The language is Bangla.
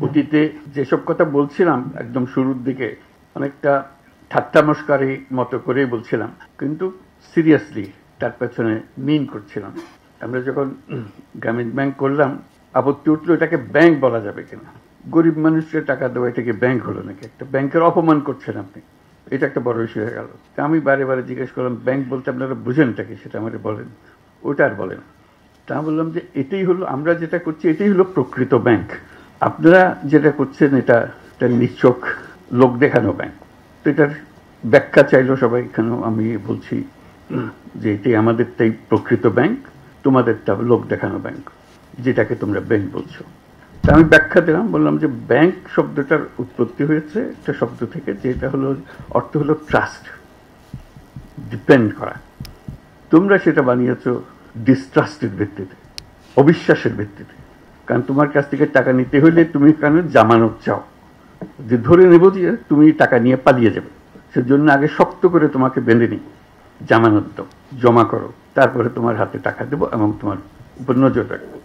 অতীতে যেসব কথা বলছিলাম একদম শুরুর দিকে অনেকটা ঠাট্টা মশকারি মতো করেই বলছিলাম, কিন্তু সিরিয়াসলি তার পেছনে মিন করছিলাম। আমরা যখন গ্রামীণ ব্যাংক করলাম, আপত্তি উঠলো এটাকে ব্যাংক বলা যাবে কিনা, গরিব মানুষকে টাকা দেওয়া এটাকে ব্যাংক হলো নাকি, একটা ব্যাংকের অপমান করছেন আপনি, এটা একটা বড় ইস্যু হয়ে গেল। আমি বারে বারে জিজ্ঞেস করলাম ব্যাংক বলতে আপনারা বুঝেনটা কি, সেটা আমাকে বলেন। ওটা আর বলেন। তা বললাম যে এটাই হলো, আমরা যেটা করছি এটাই হলো প্রকৃত ব্যাংক, আপনারা যেটা করছেন এটা একটা নিছক লোক দেখানো ব্যাংক। তো এটার ব্যাখ্যা চাইলো সবাই, এখানেও আমি বলছি যে এটাই আমাদেরটাই প্রকৃত ব্যাংক, তোমাদেরটা লোক দেখানো ব্যাংক, যেটাকে তোমরা ব্যাংক বলছো। তা আমি ব্যাখ্যা দিলাম, বললাম যে ব্যাংক শব্দটার উৎপত্তি হয়েছে একটা শব্দ থেকে, যেটা হলো অর্থ হলো ট্রাস্ট, ডিপেন্ড করা। তোমরা সেটা বানিয়েছো ডিস্ট্রাস্টের ভিত্তিতে, অবিশ্বাসের ভিত্তিতে। কারণ তোমার কাছ থেকে টাকা নিতে হইলে তুমি কেন জামানত চাও, যে ধরে নেব যে তুমি টাকা নিয়ে পালিয়ে যাবে, সেজন্য আগে শক্ত করে তোমাকে বেঁধে নিই, জামানত দাও, জমা করো, তারপরে তোমার হাতে টাকা দেবো এবং তোমার উপর নজর রাখবো।